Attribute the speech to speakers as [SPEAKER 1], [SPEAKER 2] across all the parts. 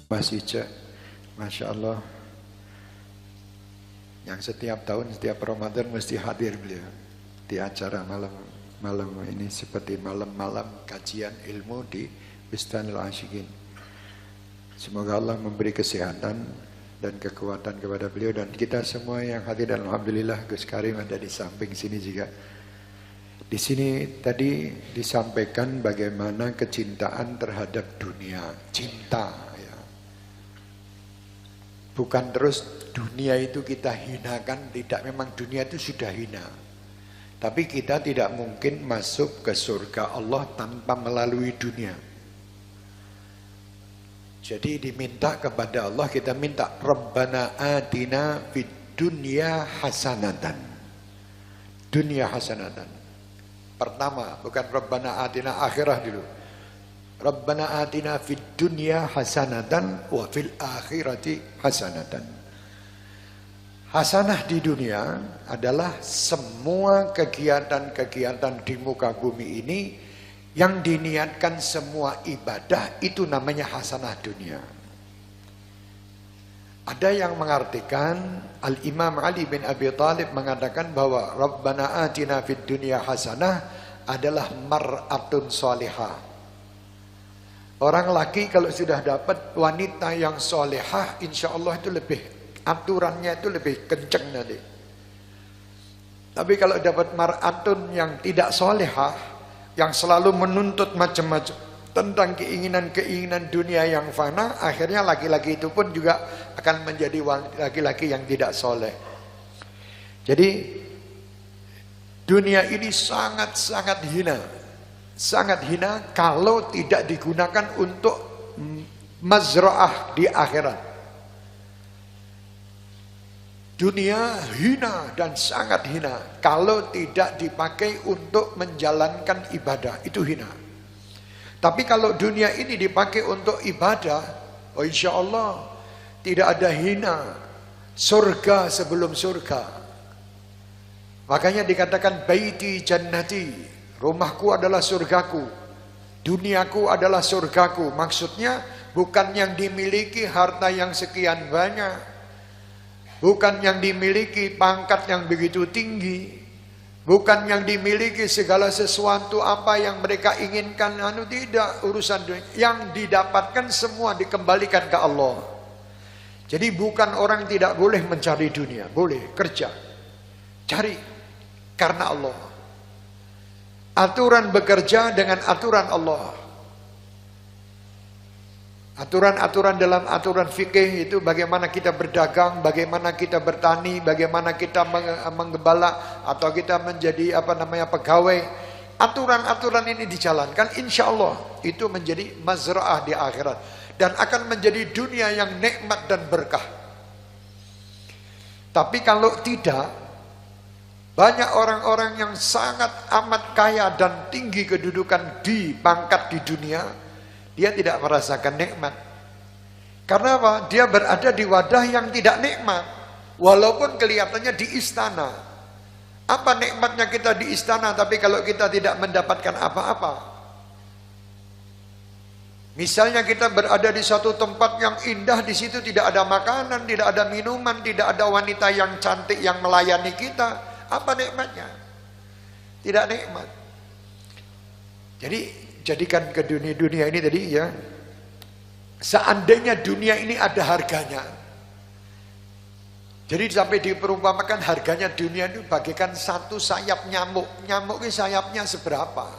[SPEAKER 1] Mas Ica, Masya Allah, yang setiap tahun, setiap Ramadan mesti hadir beliau di acara malam ini, seperti malam-malam kajian ilmu di Bustanul Asyikin. Semoga Allah memberi kesehatan dan kekuatan kepada beliau dan kita semua yang hadir, dan alhamdulillah Gus Karim ada di samping sini juga. Di sini tadi disampaikan bagaimana kecintaan terhadap dunia, cinta ya. Bukan terus dunia itu kita hinakan, tidak, memang dunia itu sudah hina. Tapi kita tidak mungkin masuk ke surga Allah tanpa melalui dunia. Jadi diminta kepada Allah, kita minta Rabbana atina fid dunya hasanatan. Dunia hasanatan. Pertama, bukan Rabbana atina akhirah dulu. Rabbana atina fid dunya hasanatan wa fil akhirati hasanatan. Hasanah di dunia adalah semua kegiatan-kegiatan di muka bumi ini yang diniatkan semua ibadah, itu namanya hasanah dunia. Ada yang mengartikan, Al-Imam Ali bin Abi Thalib mengatakan bahwa Rabbana atina fid dunya hasanah adalah mar'atun salihah. Orang laki kalau sudah dapat wanita yang salihah, insya Allah itu lebih, aturannya itu lebih kenceng nanti. Tapi kalau dapat mar'atun yang tidak salihah, yang selalu menuntut macam-macam tentang keinginan-keinginan dunia yang fana, akhirnya laki-laki itu pun juga akan menjadi laki-laki yang tidak soleh. Jadi dunia ini sangat-sangat hina, sangat hina kalau tidak digunakan untuk mazra'ah di akhirat. Dunia hina dan sangat hina kalau tidak dipakai untuk menjalankan ibadah, itu hina. Tapi kalau dunia ini dipakai untuk ibadah, oh insya Allah tidak ada hina, surga sebelum surga. Makanya dikatakan baiti jannati, rumahku adalah surgaku, duniaku adalah surgaku. Maksudnya bukan yang dimiliki harta yang sekian banyak, bukan yang dimiliki pangkat yang begitu tinggi, bukan yang dimiliki segala sesuatu apa yang mereka inginkan, tidak, urusan dunia. Yang didapatkan semua dikembalikan ke Allah. Jadi bukan orang tidak boleh mencari dunia, boleh kerja, cari karena Allah. Aturan bekerja dengan aturan Allah. Aturan-aturan dalam aturan fikih itu bagaimana kita berdagang, bagaimana kita bertani, bagaimana kita menggembala atau kita menjadi pegawai. Aturan-aturan ini dijalankan, insya Allah itu menjadi mazra'ah di akhirat dan akan menjadi dunia yang nikmat dan berkah. Tapi kalau tidak, banyak orang-orang yang sangat amat kaya dan tinggi kedudukan di pangkat di dunia, dia tidak merasakan nikmat. Karena apa? Dia berada di wadah yang tidak nikmat. Walaupun kelihatannya di istana. Apa nikmatnya kita di istana tapi kalau kita tidak mendapatkan apa-apa? Misalnya kita berada di suatu tempat yang indah, di situ tidak ada makanan, tidak ada minuman, tidak ada wanita yang cantik yang melayani kita. Apa nikmatnya? Tidak nikmat. Jadi jadikan ke dunia ini tadi ya, seandainya dunia ini ada harganya, jadi sampai diperumpamakan harganya dunia itu bagaikan satu sayap nyamuk. Nyamuk ini sayapnya seberapa?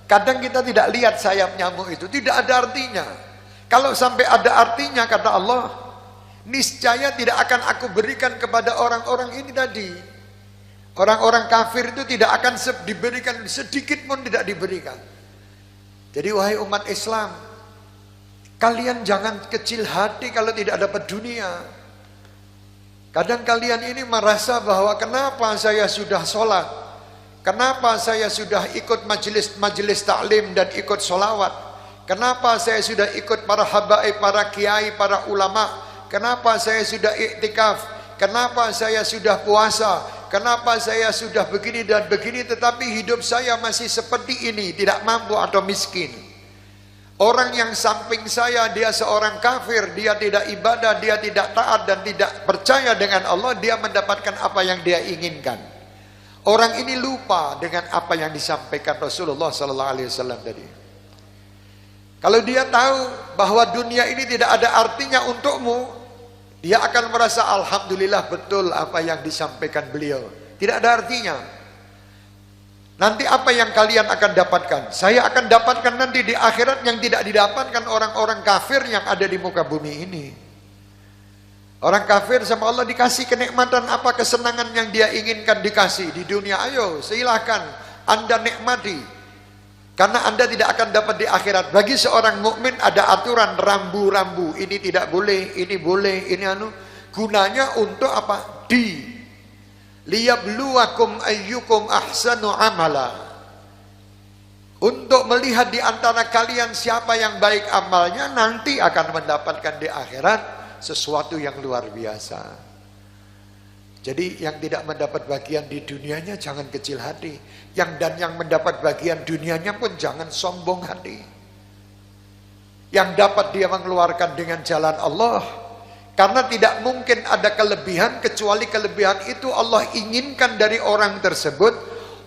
[SPEAKER 1] Kadang kita tidak lihat sayap nyamuk itu, tidak ada artinya. Kalau sampai ada artinya, kata Allah, niscaya tidak akan aku berikan kepada orang-orang ini tadi. Orang-orang kafir itu tidak akan diberikan, sedikit pun tidak diberikan. Jadi wahai umat Islam, kalian jangan kecil hati kalau tidak dapat dunia. Kadang kalian ini merasa bahwa kenapa saya sudah sholat, kenapa saya sudah ikut majelis taklim dan ikut sholawat, kenapa saya sudah ikut para habaib, para kiai, para ulama, kenapa saya sudah iktikaf, kenapa saya sudah puasa, kenapa saya sudah begini dan begini tetapi hidup saya masih seperti ini, tidak mampu atau miskin. Orang yang samping saya dia seorang kafir, dia tidak ibadah, dia tidak taat dan tidak percaya dengan Allah, dia mendapatkan apa yang dia inginkan. Orang ini lupa dengan apa yang disampaikan Rasulullah sallallahu alaihi wasallam tadi. Kalau dia tahu bahwa dunia ini tidak ada artinya untukmu, dia akan merasa alhamdulillah betul apa yang disampaikan beliau. Tidak ada artinya. Nanti apa yang kalian akan dapatkan? Saya akan dapatkan nanti di akhirat yang tidak didapatkan orang-orang kafir yang ada di muka bumi ini. Orang kafir sama Allah dikasih kenikmatan apa, kesenangan yang dia inginkan dikasih di dunia. Ayo silahkan Anda nikmati, karena Anda tidak akan dapat di akhirat. Bagi seorang mukmin ada aturan rambu-rambu. Ini tidak boleh, ini boleh, ini gunanya untuk apa? Liyabluwakum ayyukum ahsanu amala. Untuk melihat di antara kalian siapa yang baik amalnya, nanti akan mendapatkan di akhirat sesuatu yang luar biasa. Jadi yang tidak mendapat bagian di dunianya jangan kecil hati. Yang mendapat bagian dunianya pun jangan sombong hati. Yang dapat dia mengeluarkan dengan jalan Allah. Karena tidak mungkin ada kelebihan kecuali kelebihan itu Allah inginkan dari orang tersebut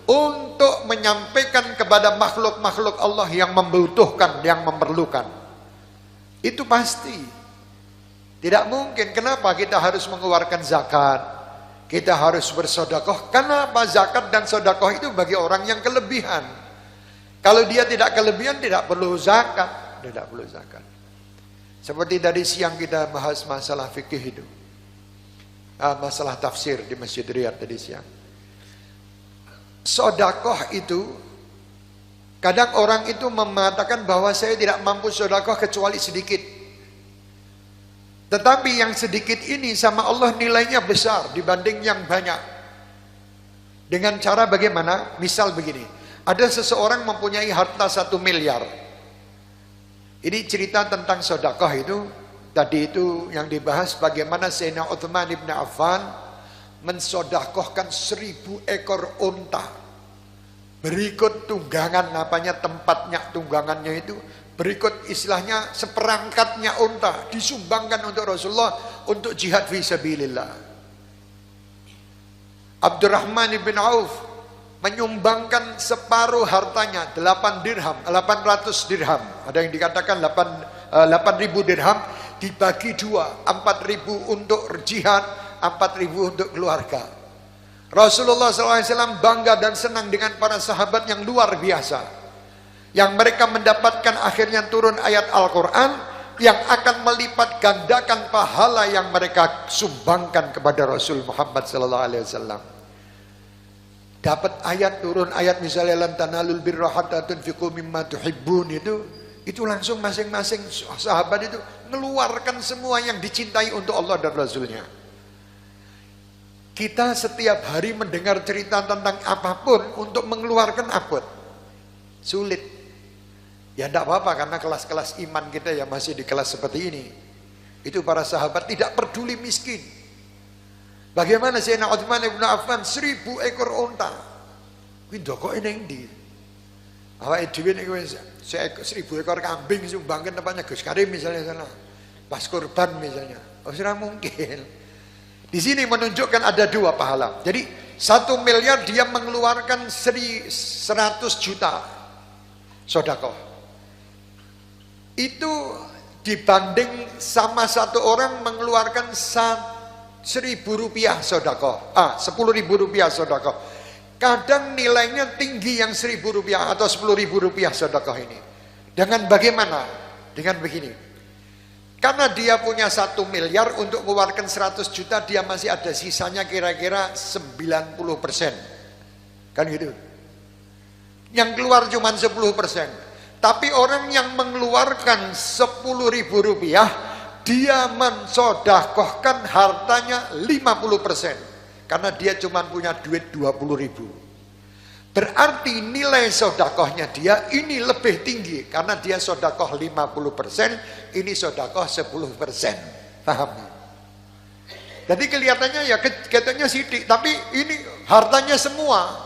[SPEAKER 1] untuk menyampaikan kepada makhluk-makhluk Allah yang membutuhkan, yang memerlukan. Itu pasti. Tidak mungkin. Kenapa kita harus mengeluarkan zakat? Kita harus bersedekah. Kenapa zakat dan sedekah itu bagi orang yang kelebihan? Kalau dia tidak kelebihan tidak perlu zakat, tidak perlu zakat. Seperti tadi siang kita bahas masalah fikih itu, masalah tafsir di Masjid Riyadh tadi siang. Sedekah itu kadang orang itu mengatakan bahwa saya tidak mampu sedekah kecuali sedikit. Tetapi yang sedikit ini sama Allah nilainya besar dibanding yang banyak. Dengan cara bagaimana? Misal begini, ada seseorang mempunyai harta 1 miliar. Ini cerita tentang sedekah itu. Tadi itu yang dibahas bagaimana Sayyidina Utsman bin Affan mensedekahkan 1000 ekor unta. Berikut tunggangan, namanya tempatnya tunggangannya itu. Berikut istilahnya seperangkatnya unta disumbangkan untuk Rasulullah untuk jihad fi sabilillah. Abdurrahman bin Auf menyumbangkan separuh hartanya, 800 dirham. Ada yang dikatakan 8.000 dirham dibagi 2, 4.000 untuk jihad, 4.000 untuk keluarga. Rasulullah SAW bangga dan senang dengan para sahabat yang luar biasa, yang mereka mendapatkan akhirnya turun ayat Al-Quran yang akan melipat gandakan pahala yang mereka sumbangkan kepada Rasul Muhammad SAW. Dapat ayat, turun ayat misalnya lan tanalul birra hatta tunfiqu mimma tuhibbun, itu langsung masing-masing sahabat itu mengeluarkan semua yang dicintai untuk Allah dan Rasulnya. Kita setiap hari mendengar cerita tentang apapun untuk mengeluarkan apapun sulit. Ya tidak apa-apa karena kelas-kelas iman kita ya masih di kelas seperti ini. Itu para sahabat tidak peduli miskin. Bagaimana Sayyidina Utsman bin Affan 1000 ekor unta. Kuwi ndokoke ning ndi? Awake dhewe niku 1000 ekor kambing sumbangken tempatnya Gus Karim misalnya sana. Pas kurban misalnya. Ora mungkin. Di sini menunjukkan ada 2 pahala. Jadi 1 miliar dia mengeluarkan 100 juta sedekah. Itu dibanding sama satu orang mengeluarkan 1.000 rupiah sedekah, 10.000 rupiah sedekah. Kadang nilainya tinggi yang 1.000 rupiah atau 10.000 rupiah sedekah ini. Dengan bagaimana? Dengan begini. Karena dia punya 1 miliar untuk mengeluarkan 100 juta, dia masih ada sisanya kira-kira 90%. Kan gitu. Yang keluar cuma 10%. Tapi orang yang mengeluarkan 10.000 rupiah, dia mensedekahkan hartanya 50%. Karena dia cuma punya duit 20.000. Berarti nilai sedekahnya dia ini lebih tinggi. Karena dia sedekah 50%, ini sedekah 10%. Paham? Jadi kelihatannya ya katanya sidik, tapi ini hartanya semua.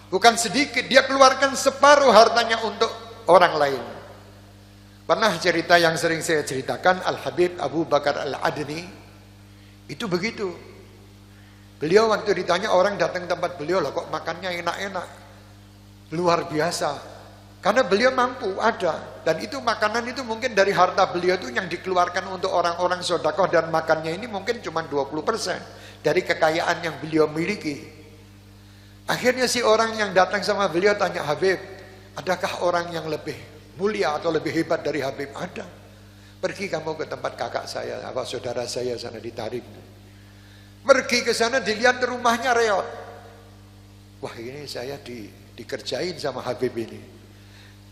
[SPEAKER 1] Bukan sedikit, dia keluarkan separuh hartanya untuk orang lain. Pernah cerita yang sering saya ceritakan, Al-Habib Abu Bakar Al-Adni itu begitu. Beliau waktu ditanya orang datang tempat beliau, lah kok makannya enak-enak, luar biasa. Karena beliau mampu ada, dan itu makanan itu mungkin dari harta beliau itu yang dikeluarkan untuk orang-orang sedekah, dan makannya ini mungkin cuma 20% dari kekayaan yang beliau miliki. Akhirnya si orang yang datang sama beliau tanya, Habib, adakah orang yang lebih mulia atau lebih hebat dari Habib? Ada. Pergi kamu ke tempat kakak saya, apa saudara saya sana ditarik. Pergi ke sana, dilihat rumahnya reot. Wah, ini saya dikerjain sama Habib ini.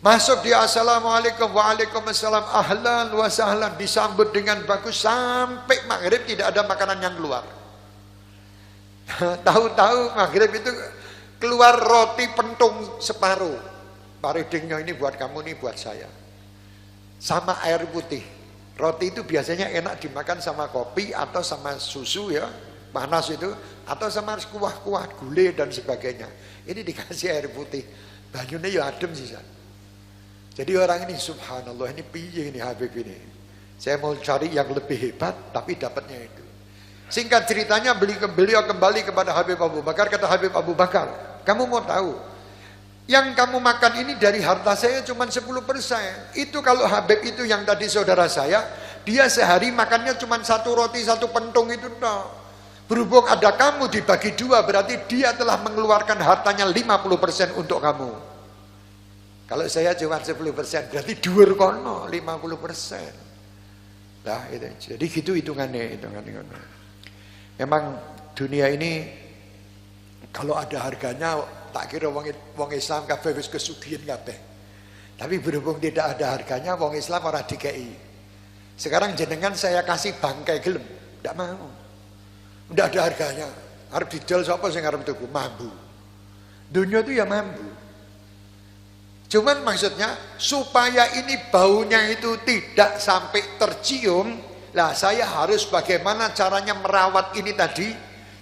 [SPEAKER 1] Masuk dia, assalamualaikum, waalaikumsalam, ahlan wa sahlan, disambut dengan bagus sampai maghrib tidak ada makanan yang keluar. Tahu-tahu maghrib itu keluar roti pentung separuh. Paridingnya ini buat kamu, ini buat saya. Sama air putih. Roti itu biasanya enak dimakan sama kopi atau sama susu ya, panas itu, atau sama kuah-kuah, gulai dan sebagainya. Ini dikasih air putih. Banyunya ya adem sih. Jadi orang ini subhanallah, ini piye ini Habib ini. Saya mau cari yang lebih hebat tapi dapatnya itu. Singkat ceritanya beliau kembali kepada Habib Abu Bakar, kata Habib Abu Bakar, kamu mau tahu? Yang kamu makan ini dari harta saya cuma 10%. Itu kalau Habib itu yang tadi saudara saya, dia sehari makannya cuma 1 roti 1 pentung itu toh. Berhubung ada kamu dibagi 2, berarti dia telah mengeluarkan hartanya 50% untuk kamu. Kalau saya cuma 10%, berarti dhuwur kono 50%. Nah, itu. Jadi gitu hitungannya. Memang dunia ini kalau ada harganya, tak kira wong Islam kabeh wis kesugihan kabeh. Tapi berhubung tidak ada harganya, wong Islam ora dikei. Sekarang jenengan saya kasih bangkai gelem, ndak mau. Ndak ada harganya. Arep didol sapa sing arep tuku? Mambu. Dunia itu ya mambu. Cuman maksudnya supaya ini baunya itu tidak sampai tercium, lah saya harus bagaimana caranya merawat ini tadi.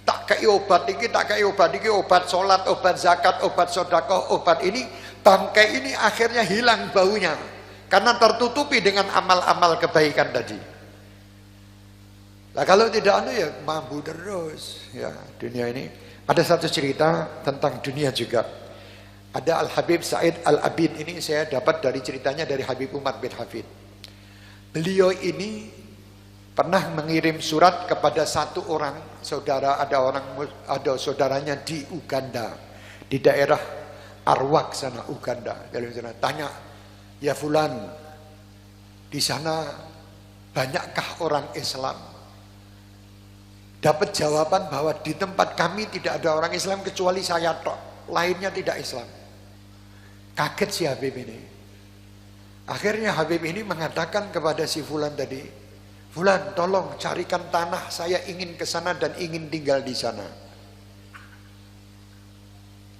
[SPEAKER 1] Tak kei obat iki, obat sholat, obat zakat, obat sedekah, obat ini, bangkai ini akhirnya hilang baunya karena tertutupi dengan amal-amal kebaikan tadi. Nah kalau tidak ada ya mampu terus ya dunia ini. Ada satu cerita tentang dunia juga. Ada Al-Habib Said Al-Abid, ini saya dapat dari ceritanya dari Habib Umar bin Hafid. Beliau ini pernah mengirim surat kepada satu orang saudara, ada saudaranya di Uganda, di daerah Arwak sana Uganda. Tanya, ya fulan, di sana banyakkah orang Islam? Dapat jawaban bahwa di tempat kami tidak ada orang Islam kecuali saya tok, lainnya tidak Islam. Kaget si Habib ini. Akhirnya Habib ini mengatakan kepada si fulan tadi, fulan, tolong carikan tanah, saya ingin ke sana dan ingin tinggal di sana.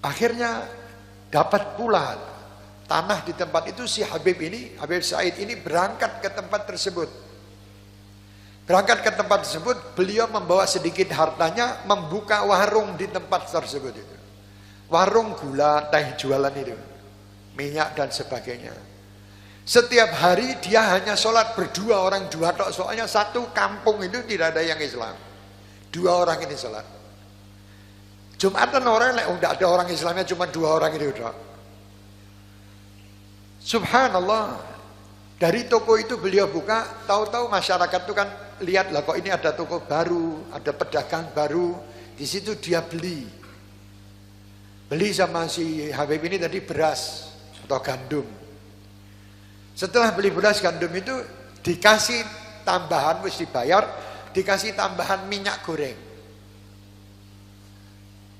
[SPEAKER 1] Akhirnya dapat pula tanah di tempat itu. Si Habib ini, Habib Said ini berangkat ke tempat tersebut. Berangkat ke tempat tersebut, beliau membawa sedikit hartanya, membuka warung di tempat tersebut itu. Warung gula, teh jualan itu, minyak dan sebagainya. Setiap hari dia hanya sholat berdua, orang dua tok, soalnya satu kampung itu tidak ada yang Islam. 2 orang ini sholat. Jumatan orang tidak ada orang Islamnya, cuma 2 orang itu tok. Subhanallah. Dari toko itu beliau buka, tahu-tahu masyarakat itu kan lihat lah kok ini ada toko baru, ada pedagang baru. Di situ dia beli sama si Habib ini tadi beras atau gandum. Setelah beli beras gandum itu dikasih tambahan, wis dibayar, dikasih tambahan minyak goreng.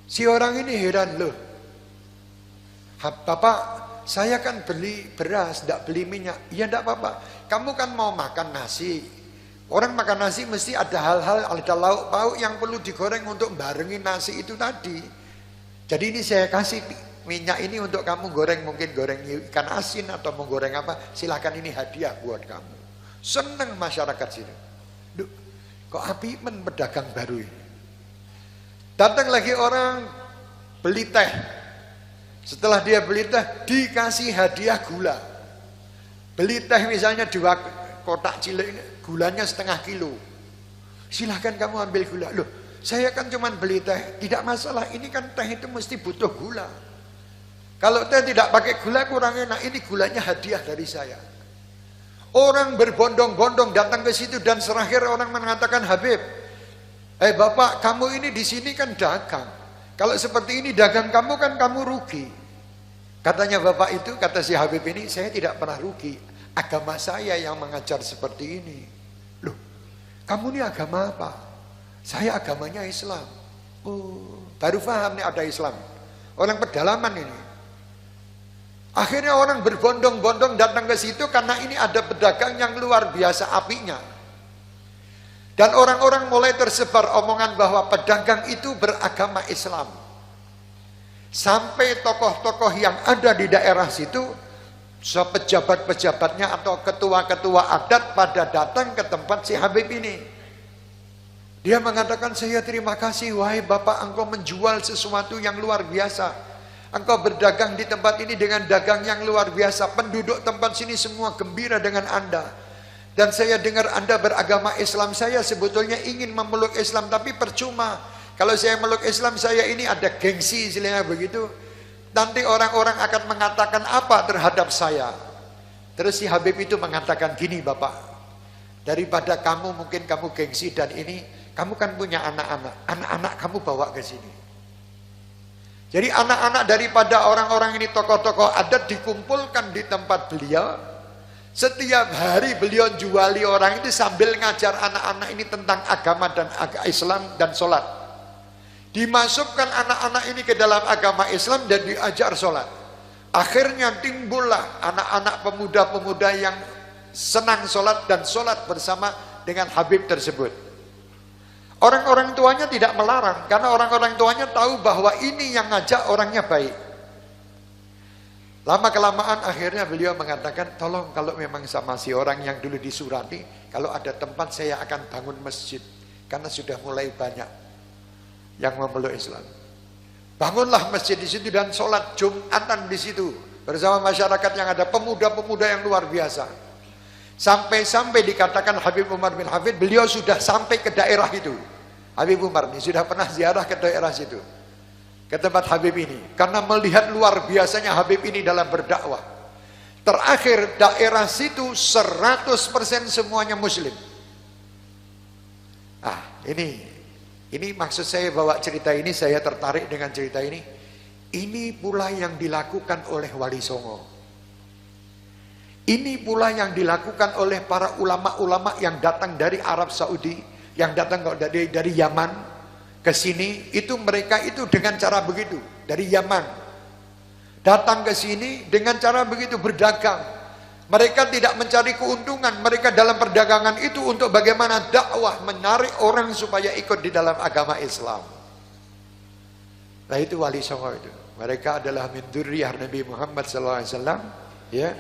[SPEAKER 1] Si orang ini heran, loh, Bapak, saya kan beli beras, tidak beli minyak. Ya tidak apa-apa, kamu kan mau makan nasi. Orang makan nasi mesti ada hal-hal, ada lauk pauk yang perlu digoreng untuk barengi nasi itu tadi. Jadi ini saya kasih minyak ini untuk kamu goreng, mungkin goreng ikan asin atau mau goreng apa, silakan, ini hadiah buat kamu. Seneng masyarakat sini. Duh, kok api pedagang baru ini. Datang lagi orang beli teh. Setelah dia beli teh, dikasih hadiah gula. Beli teh misalnya 2 kotak cilik, gulanya setengah kilo. Silahkan kamu ambil gula. Loh, saya kan cuma beli teh, tidak masalah. Ini kan teh itu mesti butuh gula. Kalau teh tidak pakai gula kurang enak. Ini gulanya hadiah dari saya. Orang berbondong-bondong datang ke situ dan terakhir orang mengatakan, Habib, Bapak, kamu ini di sini kan dagang. Kalau seperti ini dagang kamu kan kamu rugi. Katanya bapak itu, kata si Habib ini, saya tidak pernah rugi. Agama saya yang mengajar seperti ini. Loh, kamu ini agama apa? Saya agamanya Islam. Oh, baru paham nih ada Islam. Orang pedalaman ini. Akhirnya orang berbondong-bondong datang ke situ karena ini ada pedagang yang luar biasa apinya. Dan orang-orang mulai tersebar omongan bahwa pedagang itu beragama Islam. Sampai tokoh-tokoh yang ada di daerah situ, pejabat-pejabatnya atau ketua-ketua adat pada datang ke tempat si Habib ini. Dia mengatakan, saya terima kasih, wahai bapak, engkau menjual sesuatu yang luar biasa. Engkau berdagang di tempat ini dengan dagang yang luar biasa. Penduduk tempat sini semua gembira dengan Anda. Dan saya dengar Anda beragama Islam. Saya sebetulnya ingin memeluk Islam, tapi percuma. Kalau saya meluk Islam, saya ini ada gengsi istilahnya begitu. Nanti orang-orang akan mengatakan apa terhadap saya. Terus si Habib itu mengatakan gini, bapak, daripada kamu mungkin kamu gengsi dan ini, kamu kan punya anak-anak. Anak-anak kamu bawa ke sini. Jadi anak-anak daripada orang-orang ini tokoh-tokoh adat dikumpulkan di tempat beliau. Setiap hari beliau juali orang itu sambil ngajar anak-anak ini tentang agama dan Islam dan sholat. Dimasukkan anak-anak ini ke dalam agama Islam dan diajar sholat. Akhirnya timbullah anak-anak pemuda-pemuda yang senang sholat dan sholat bersama dengan Habib tersebut. Orang-orang tuanya tidak melarang karena orang-orang tuanya tahu bahwa ini yang ngajak orangnya baik. Lama-kelamaan akhirnya beliau mengatakan, tolong kalau memang sama si orang yang dulu disurati, kalau ada tempat saya akan bangun masjid. Karena sudah mulai banyak yang memeluk Islam. Bangunlah masjid di situ dan sholat Jumatan di situ. Bersama masyarakat yang ada pemuda-pemuda yang luar biasa. Sampai-sampai dikatakan Habib Umar bin Hafid, beliau sudah sampai ke daerah itu. Habib Umar ini sudah pernah ziarah ke daerah situ. Ke tempat Habib ini. Karena melihat luar biasanya Habib ini dalam berdakwah. Terakhir daerah situ 100% semuanya muslim. Ini maksud saya bawa cerita ini, saya tertarik dengan cerita ini. Ini pula yang dilakukan oleh Wali Songo. Ini pula yang dilakukan oleh para ulama-ulama yang datang dari Arab Saudi, yang datang dari Yaman ke sini. Itu mereka itu dengan cara begitu, dari Yaman datang ke sini dengan cara begitu berdagang. Mereka tidak mencari keuntungan, mereka dalam perdagangan itu untuk bagaimana dakwah, menarik orang supaya ikut di dalam agama Islam. Nah itu Wali Songo itu. Mereka adalah min dzurriyyah Nabi Muhammad SAW, ya.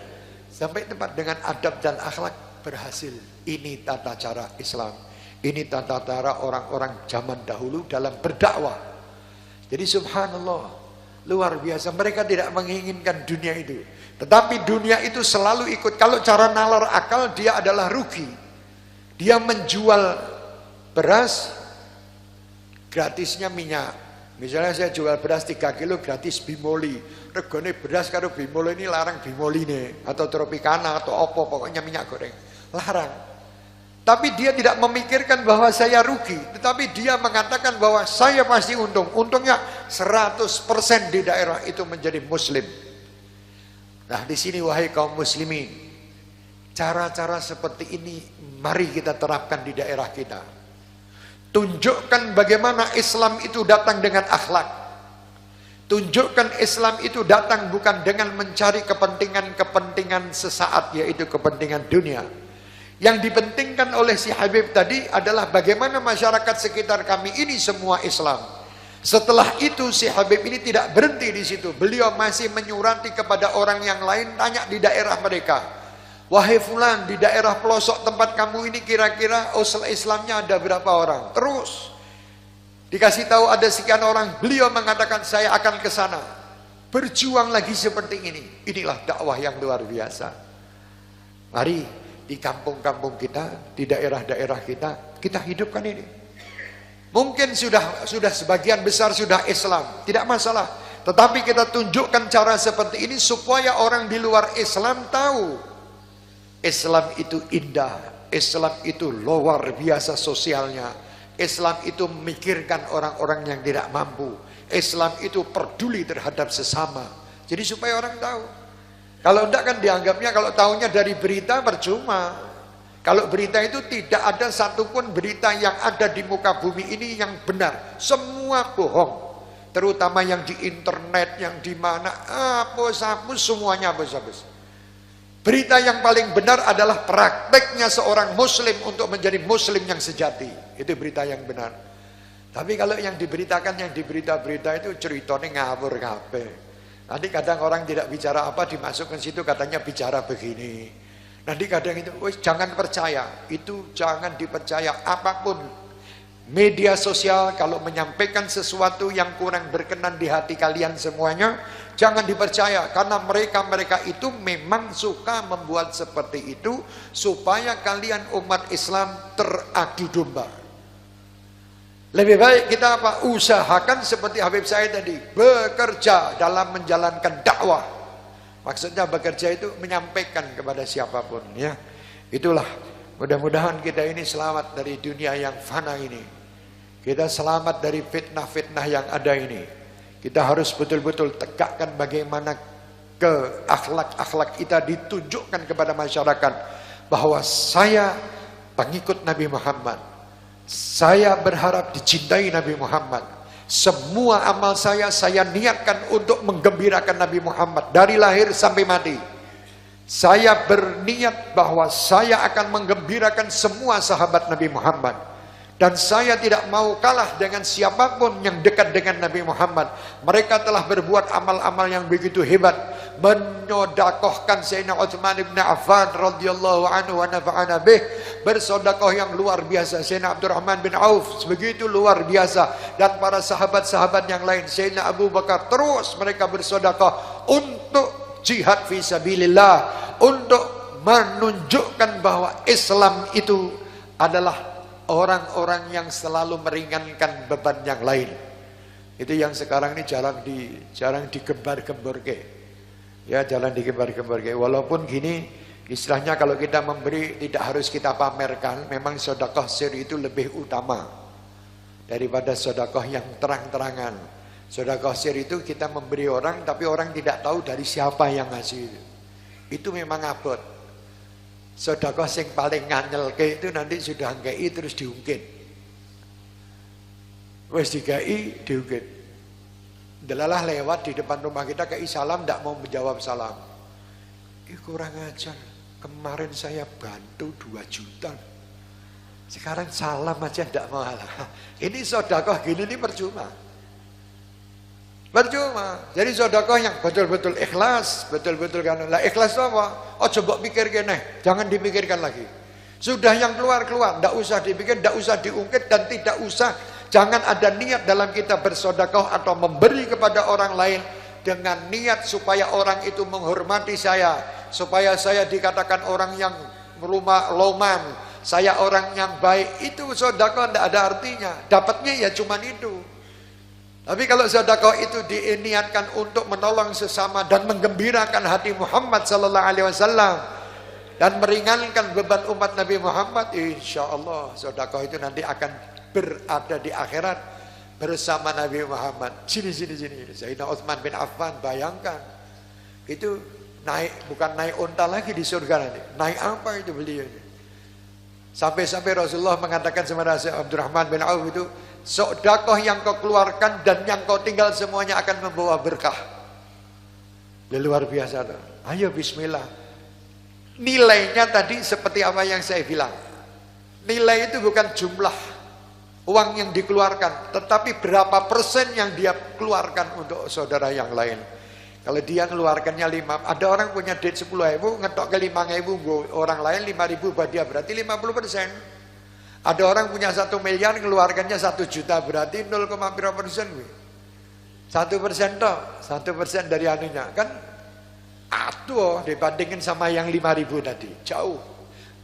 [SPEAKER 1] Sampai tempat dengan adab dan akhlak berhasil. Ini tata cara Islam. Ini tata cara orang-orang zaman dahulu dalam berdakwah. Jadi subhanallah, luar biasa. Mereka tidak menginginkan dunia itu. Tetapi dunia itu selalu ikut. Kalau cara nalar akal, dia adalah rugi. Dia menjual beras, gratisnya minyak. Misalnya saya jual beras 3 kilo gratis bimoli. Regane beras karo bimoli ini larang bimoli nih, atau tropicana atau opo, pokoknya minyak goreng. Larang. Tapi dia tidak memikirkan bahwa saya rugi, tetapi dia mengatakan bahwa saya pasti untung. Untungnya 100% di daerah itu menjadi muslim. Nah, di sini wahai kaum muslimin, cara-cara seperti ini mari kita terapkan di daerah kita. Tunjukkan bagaimana Islam itu datang dengan akhlak. Tunjukkan Islam itu datang bukan dengan mencari kepentingan-kepentingan sesaat, yaitu kepentingan dunia. Yang dipentingkan oleh si Habib tadi adalah bagaimana masyarakat sekitar kami ini semua Islam. Setelah itu si Habib ini tidak berhenti di situ. Beliau masih menyurati kepada orang yang lain, tanya di daerah mereka. Wahai fulan, di daerah pelosok tempat kamu ini kira-kira usul Islamnya ada berapa orang? Terus dikasih tahu ada sekian orang. Beliau mengatakan saya akan ke sana. Berjuang lagi seperti ini. Inilah dakwah yang luar biasa. Mari di kampung-kampung kita, di daerah-daerah kita hidupkan ini. Mungkin sudah sebagian besar sudah Islam, tidak masalah. Tetapi kita tunjukkan cara seperti ini supaya orang di luar Islam tahu Islam itu indah, Islam itu luar biasa sosialnya, Islam itu memikirkan orang-orang yang tidak mampu, Islam itu peduli terhadap sesama. Jadi supaya orang tahu. Kalau enggak kan dianggapnya kalau tahunya dari berita percuma. Kalau berita itu tidak ada satupun berita yang ada di muka bumi ini yang benar, semua bohong. Terutama yang di internet, yang di mana hapus-hapus semuanya hapus-hapus. Berita yang paling benar adalah prakteknya seorang muslim untuk menjadi muslim yang sejati. Itu berita yang benar. Tapi kalau yang diberitakan, yang di berita-berita itu ceritanya ngawur kabeh. Nanti kadang orang tidak bicara apa dimasukkan situ katanya bicara begini. Nanti kadang itu, jangan percaya, itu jangan dipercaya apapun. Media sosial kalau menyampaikan sesuatu yang kurang berkenan di hati kalian semuanya, jangan dipercaya, karena mereka itu memang suka membuat seperti itu supaya kalian umat Islam teradu domba. Lebih baik kita apa? Usahakan seperti Habib saya tadi, bekerja dalam menjalankan dakwah. Maksudnya bekerja itu menyampaikan kepada siapapun, ya. Itulah, mudah-mudahan kita ini selamat dari dunia yang fana ini. Kita selamat dari fitnah-fitnah yang ada ini. Kita harus betul-betul tegakkan bagaimana ke akhlak-akhlak kita ditunjukkan kepada masyarakat bahwa saya pengikut Nabi Muhammad. Saya berharap dicintai Nabi Muhammad. Semua amal saya niatkan untuk menggembirakan Nabi Muhammad dari lahir sampai mati. Saya berniat bahwa saya akan menggembirakan semua sahabat Nabi Muhammad. Dan saya tidak mau kalah dengan siapapun yang dekat dengan Nabi Muhammad. Mereka telah berbuat amal-amal yang begitu hebat, menyodakohkan Sayyidina Utsman bin Affan radhiyallahu anhu wa nafa'ana bih, bersodakoh yang luar biasa. Sayyidina Abdurrahman bin Auf begitu luar biasa, dan para sahabat-sahabat yang lain, Sayyidina Abu Bakar, terus mereka bersodakoh untuk jihad fi sabilillah, untuk menunjukkan bahwa Islam itu adalah orang-orang yang selalu meringankan beban yang lain. Itu yang sekarang ini jarang digembar-gemborke. Ya, jarang digembar-gemborke. Walaupun gini, istilahnya kalau kita memberi tidak harus kita pamerkan. Memang sedekah sir itu lebih utama daripada sedekah yang terang-terangan. Sedekah sir itu kita memberi orang tapi orang tidak tahu dari siapa yang ngasih. Itu memang abot. Sedekah sing paling nganyelke itu nanti sudah ngei terus diungkit. Wes dikai diungkit. Delalah lewat di depan rumah kita kei salam ndak mau menjawab salam. Kurang ajar. Kemarin saya bantu 2 juta. Sekarang salam aja ndak mau. Ini sedekah gini ini percuma. Percuma. Jadi sedekah yang betul-betul ikhlas, betul-betul kan. Lah ikhlas itu apa? Oh coba pikir kene, jangan dipikirkan lagi. Sudah yang keluar, ndak usah dipikir, ndak usah diungkit, dan tidak usah, jangan ada niat dalam kita bersedekah atau memberi kepada orang lain dengan niat supaya orang itu menghormati saya, supaya saya dikatakan orang yang loman, saya orang yang baik. Itu sedekah ndak ada artinya. Dapatnya ya cuman itu. Tapi kalau sedekah itu diniatkan untuk menolong sesama dan menggembirakan hati Muhammad sallallahu alaihi wasallam dan meringankan beban umat Nabi Muhammad, insya Allah sedekah itu nanti akan berada di akhirat bersama Nabi Muhammad. Sini. Sayyidina Utsman bin Affan, bayangkan itu bukan naik unta lagi di surga nanti. Naik apa itu beliau? Sampai-sampai Rasulullah mengatakan kepada Abdurrahman bin Auf itu, sedekah yang kau keluarkan dan yang kau tinggal semuanya akan membawa berkah. Luar biasa tuh. Ayo bismillah. Nilainya tadi seperti apa yang saya bilang. Nilai itu bukan jumlah uang yang dikeluarkan, tetapi berapa persen yang dia keluarkan untuk saudara yang lain. Kalau dia keluarkannya 5, ada orang punya duit 10.000, ngetok ke 5.000, orang lain 5.000 buat dia, berarti 50%. Ada orang punya 1 miliar, keluarkannya 1 juta, berarti 0,1%. 1% toh, 1% dari anunya kan Aduh, dibandingin sama yang 5.000 tadi, jauh.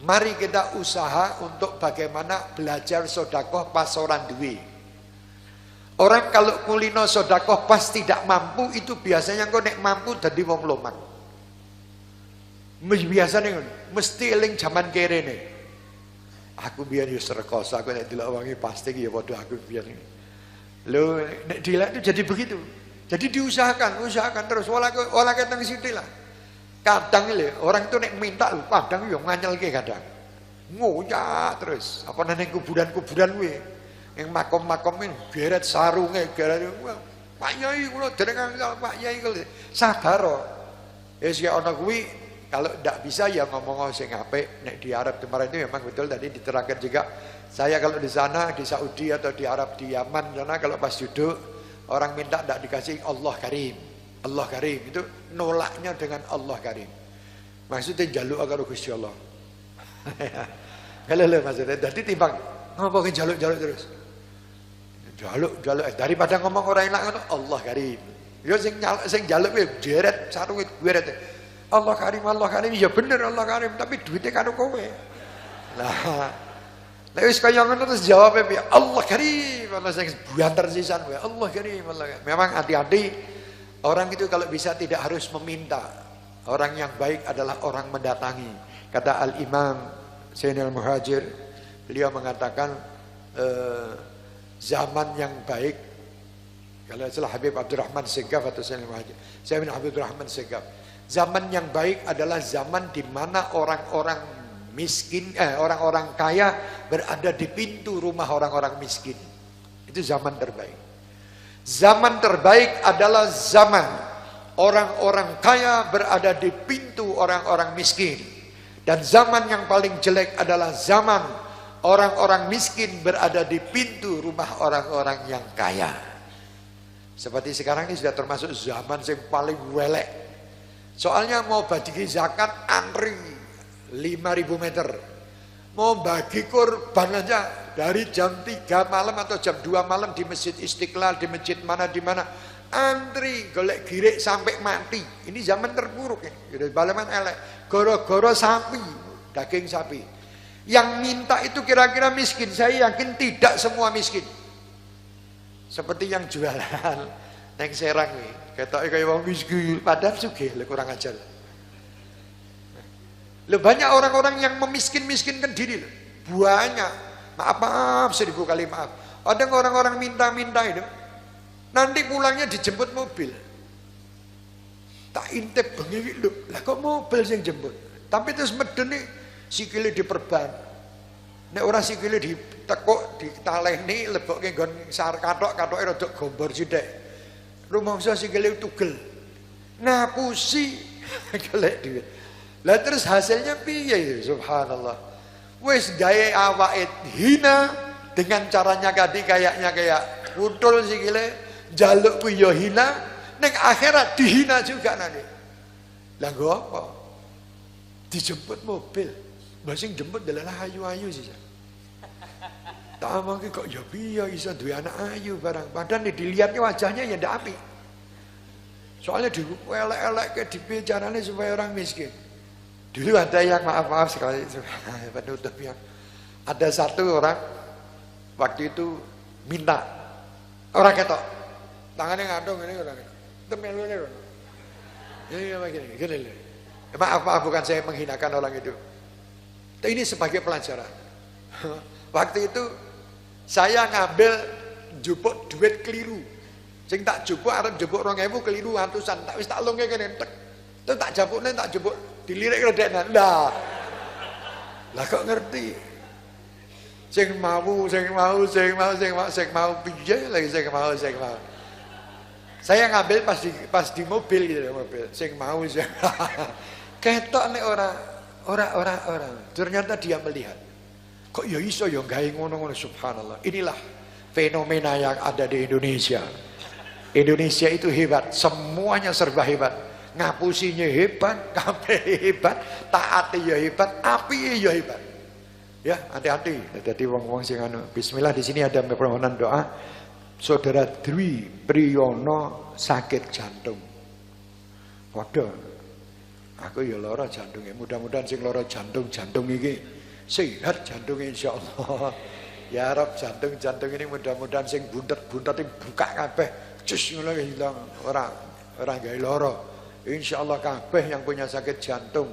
[SPEAKER 1] Mari kita usaha untuk bagaimana belajar sodakoh pas orang duwe. Orang kalau kulino sodakoh pas tidak mampu, itu biasanya kok nek mampu jadi wong lomak. Biasanya mesti eling zaman kerene. Aku biar yo rekoso, aku nek delok wangi pasti ya padha aku biar. Lho nek dilak itu jadi begitu. Jadi diusahakan terus olah keteng sithik lah. Kadang lho orang itu nek minta lho, kadang yo nganyelke kadang. Ngoyak terus. Apa nang kuburan-kuburan kuwi. Yang makom-makom ini geret sarunge, geret Pak Yai kula dereng Pak Yai kula sabar. Wis ya ana kuwi kalau ndak bisa ya ngomong sing apik. Nek di Arab kemarin itu memang betul tadi diterangkan juga. Saya kalau di sana di Saudi atau di Arab di Yaman sana kalau pas duduk orang minta ndak dikasih Allah Karim. Allah Karim itu nolaknya dengan Allah Karim. Maksudnya jaluk karo Gusti Allah. Kalau maksudnya tadi timbang ngomongin jaluk-jaluk terus. Jaluk daripada ngomong orang enak ngono Allah Karim. Yo sing jaluk jeret sarung geret. Allah Karim ya bener Allah Karim tapi duitnya karo kowe. Lah wis kaya ngono terus jawab Allah Karim. Allah sing buanter sisan kowe. Allah Karim Allah. Memang hati-hati orang itu kalau bisa tidak harus meminta. Orang yang baik adalah orang mendatangi. Kata Al-Imam Zainal Muhajir, beliau mengatakan zaman yang baik, kalau salah Habib Abdurrahman Segaf atau Zainal Muhajir, saya bin Habib Abdurrahman Segaf, zaman yang baik adalah zaman di mana orang-orang miskin, orang-orang kaya berada di pintu rumah orang-orang miskin. Itu zaman terbaik. Zaman terbaik adalah zaman orang-orang kaya berada di pintu orang-orang miskin. Dan zaman yang paling jelek adalah zaman orang-orang miskin berada di pintu rumah orang-orang yang kaya. Seperti sekarang ini sudah termasuk zaman yang paling welek. Soalnya mau bagi zakat antri 5.000 meter. Mau bagi kurban aja dari jam 3 malam atau jam 2 malam di Masjid Istiqlal, di masjid mana di mana. Antri golek girik sampai mati. Ini zaman terburuk ini. Balaman elek. Goro-goro sapi, daging sapi. Yang minta itu kira-kira miskin. Saya yakin tidak semua miskin. Seperti yang jualan neng Serang nih. Ketoke kaya wong miskin, padahal sugih, kurang ajar. Banyak orang-orang yang memiskin-miskinkan diri loh. Banyak. Maaf 1000 kali maaf. Ada orang-orang minta-minta itu. Nanti pulangnya dijemput mobil. Tak intip bengi lho. Lah kok mobil sing jemput? Tapi terus medeni sikile diperban. Nek ora sikile ditekuk, ditalehni, lebokke nggon sar kathok-kathoke rada gombor sithik. Rumangsa sikile tugel. Ngapusi golek duit. Lah terus hasilnya piye? Subhanallah. Wis gawe awake hina dengan caranya kayaknya kayak kutul sikile, jaluk ku yo hina, ning akhirat dihina juga nanti. Lah nggo apa? Dijemput mobil. Mbah sing jemput adalah ayu-ayu sih. Tak mangke kok ya piye iso duwe anak ayu barang. Padahal dilihatnya wajahnya ya ndak apik. Soalnya dielek-elek dibicarane supaya orang miskin. Dulu ada yang maaf sekali penutupnya. Ada satu orang waktu itu minta orang ketok tangannya ngadong ini orang itu melu ini orang. Ya begini. Maaf bukan saya menghinakan orang itu. Ini sebagai pelajaran. Waktu itu saya ngambil jupuk duit keliru. Sing tak jupuk arep jupuk 2.000 keliru atusan. Tak wis tak lungke kene tek. Terus tak jupukne tak jupuk dilirik redekna. Lah kok ngerti. Sing mau piye lagi sing mau. Saya ngambil pas di mobil gitu mobil. Sing mau ketok nek ora. Ternyata dia melihat. Kok ya iso ya gawe ngono-ngono subhanallah. Inilah fenomena yang ada di Indonesia. Indonesia itu hebat, semuanya serba hebat. Ngapusinya hebat, kabeh hebat, taati ya hebat, api ya hebat. Ya, hati-hati. Jadi wong-wong sing anu. Bismillah, di sini ada permohonan doa. Saudara Dwi Priyono sakit jantung. Waduh. Aku ya lara jantungnya. Mudah-mudahan sing lara jantung iki sehat jantungnya insyaallah. Ya Rob, jantung ini mudah-mudahan sing buntet-buntet buka kabeh. Cus ngono hilang ora gawe lara. Insyaallah kabeh yang punya sakit jantung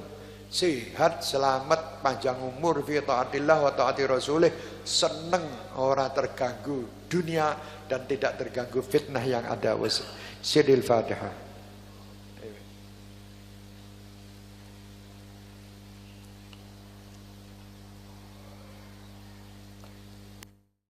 [SPEAKER 1] sehat, selamat, panjang umur fi taatillah wa taati rasulih, seneng ora terganggu dunia dan tidak terganggu fitnah yang ada. Sidil Fatihah.